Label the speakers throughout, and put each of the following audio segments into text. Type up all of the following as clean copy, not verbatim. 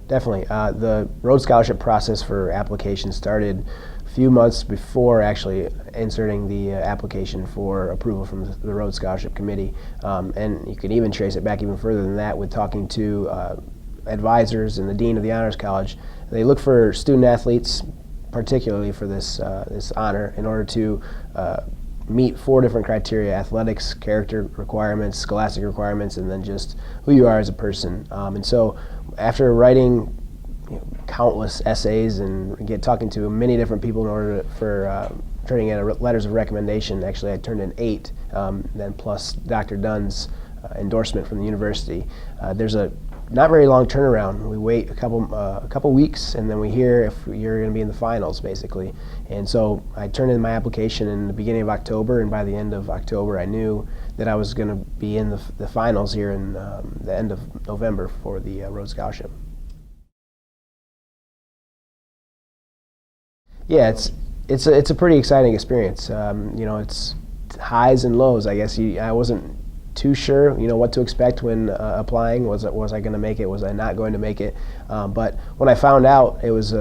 Speaker 1: Definitely. The Rhodes Scholarship process for application started a few months before actually inserting the application for approval from the Rhodes Scholarship Committee. And you can even trace it back even further than that with talking to advisors and the Dean of the Honors College. They look for student athletes, particularly for this, this honor, in order to meet 4 different criteria: athletics, character requirements, scholastic requirements, and then just who you are as a person. And so after writing countless essays and talking to many different people in order for turning in letters of recommendation, actually I turned in 8, then plus Dr. Dunn's endorsement from the university. There's a not very long turnaround. We wait a couple weeks, and then we hear if you're going to be in the finals, basically. And so I turned in my application in the beginning of October, and by the end of October, I knew that I was going to be in the finals here in the end of November for the Rhodes Scholarship. Yeah, it's a pretty exciting experience. You know, it's highs and lows. I guess I wasn't too sure, you know, what to expect when applying. Was I going to make it? Was I not going to make it? But when I found out, it was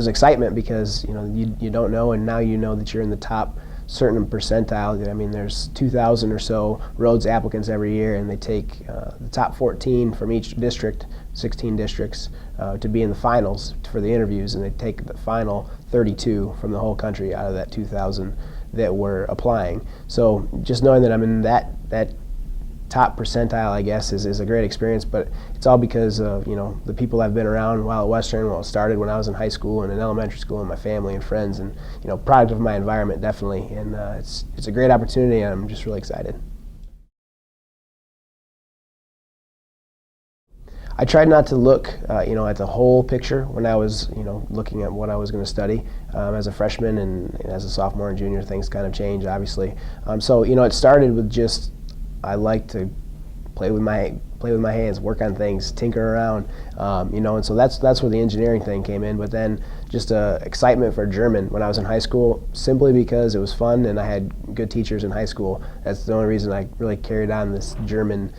Speaker 1: excitement because you know you don't know, and now you know that you're in the top certain percentile. I mean, there's 2,000 or so Rhodes applicants every year, and they take the top 14 from each district, 16 districts, to be in the finals for the interviews, and they take the final 32 from the whole country out of that 2,000 that were applying. So just knowing that I'm in that top percentile, I guess, is a great experience, but it's all because of, you know, the people I've been around while at Western, well, it started when I was in high school and in elementary school, and my family and friends, and, you know, product of my environment, definitely. And it's a great opportunity, and I'm just really excited. I tried not to look, you know, at the whole picture when I was, you know, looking at what I was going to study as a freshman, and as a sophomore and junior, things kind of changed, obviously. So, you know, it started with just, I like to play with my hands, work on things, tinker around, you know, and so that's where the engineering thing came in. But then just excitement for German when I was in high school, simply because it was fun and I had good teachers in high school. That's the only reason I really carried on this German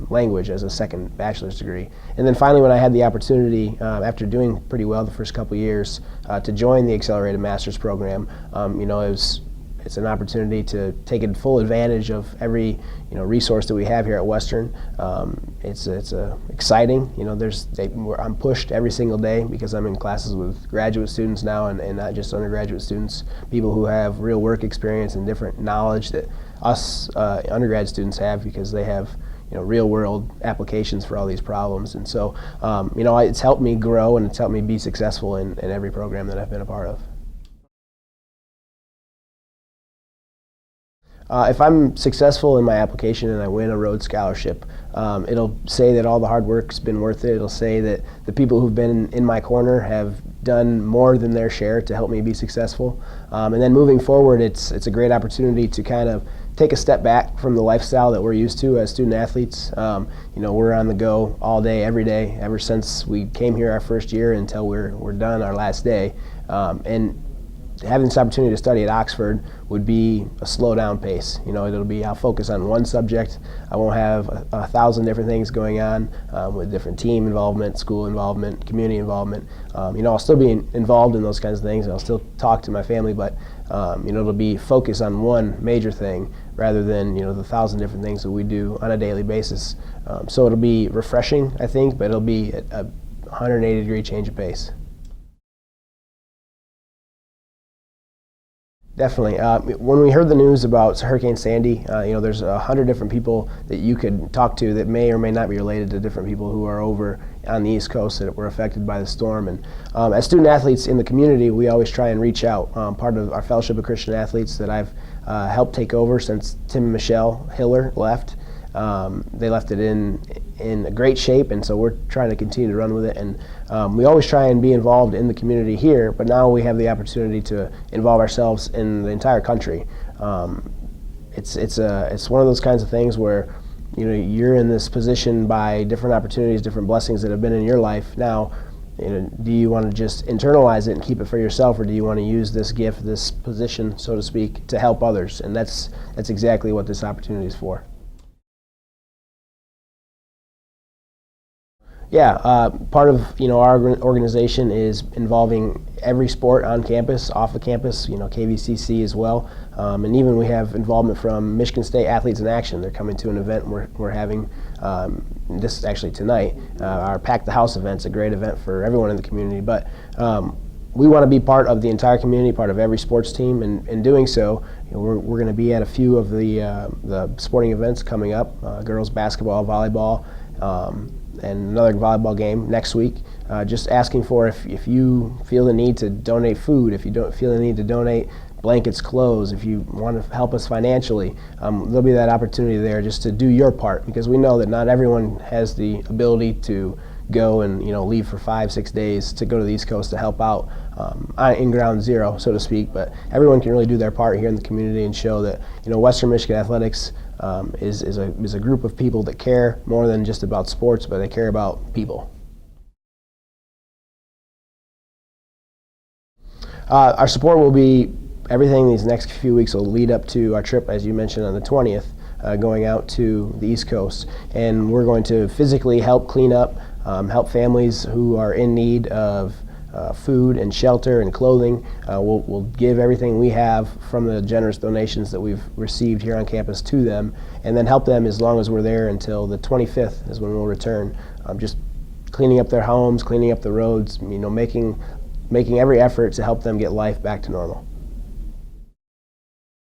Speaker 1: language as a second bachelor's degree. And then finally, when I had the opportunity, after doing pretty well the first couple years, to join the accelerated master's program, you know, it's an opportunity to take full advantage of every, you know, resource that we have here at Western. It's exciting. You know, I'm pushed every single day because I'm in classes with graduate students now, and not just undergraduate students, people who have real work experience and different knowledge that us undergrad students have, because they have, you know, real world applications for all these problems. And so, you know, it's helped me grow, and it's helped me be successful in every program that I've been a part of. If I'm successful in my application and I win a Rhodes Scholarship, it'll say that all the hard work's been worth it. It'll say that the people who've been in my corner have done more than their share to help me be successful. And then moving forward, it's a great opportunity to kind of take a step back from the lifestyle that we're used to as student athletes. You know, we're on the go all day, every day, ever since we came here our first year until we're done our last day. And having this opportunity to study at Oxford would be a slow down pace. You know, it'll be, I'll focus on one subject. I won't have 1,000 different things going on with different team involvement, school involvement, community involvement. You know, I'll still be involved in those kinds of things, and I'll still talk to my family, but you know, it'll be focused on one major thing rather than, you know, the 1,000 different things that we do on a daily basis. So it'll be refreshing, I think, but it'll be a 180-degree change of pace. Definitely. When we heard the news about Hurricane Sandy, you know, there's 100 different people that you could talk to that may or may not be related to different people who are over on the East Coast that were affected by the storm. And as student athletes in the community, we always try and reach out. Part of our Fellowship of Christian Athletes that I've helped take over since Tim and Michelle Hiller left. They left it in great shape, and so we're trying to continue to run with it. And we always try and be involved in the community here, but now we have the opportunity to involve ourselves in the entire country. It's one of those kinds of things where, you know, you're in this position by different opportunities, different blessings that have been in your life. Now, you know, do you want to just internalize it and keep it for yourself, or do you want to use this gift, this position, so to speak, to help others? And that's exactly what this opportunity is for. Yeah, part of our organization is involving every sport on campus, off the campus. KVCC as well, and even we have involvement from Michigan State Athletes in Action. They're coming to an event we're having. This is actually tonight. Our Pack the House event's a great event for everyone in the community, but we want to be part of the entire community, part of every sports team, and in doing so, we're going to be at a few of the sporting events coming up, girls basketball, volleyball, and another volleyball game next week. Just asking for if you feel the need to donate food, if you don't feel the need to donate blankets, clothes, if you want to help us financially, there'll be that opportunity there just to do your part, because we know that not everyone has the ability to go and leave for 5-6 days to go to the East Coast to help out in ground zero, so to speak. But everyone can really do their part here in the community and show that Western Michigan athletics is a group of people that care more than just about sports, but they care about people. Our support will be everything. These next few weeks will lead up to our trip, as you mentioned, on the 20th, going out to the East Coast, and we're going to physically help clean up, help families who are in need of food and shelter and clothing. We'll give everything we have from the generous donations that we've received here on campus to them, and then help them as long as we're there until the 25th is when we'll return. Just cleaning up their homes, cleaning up the roads, making every effort to help them get life back to normal.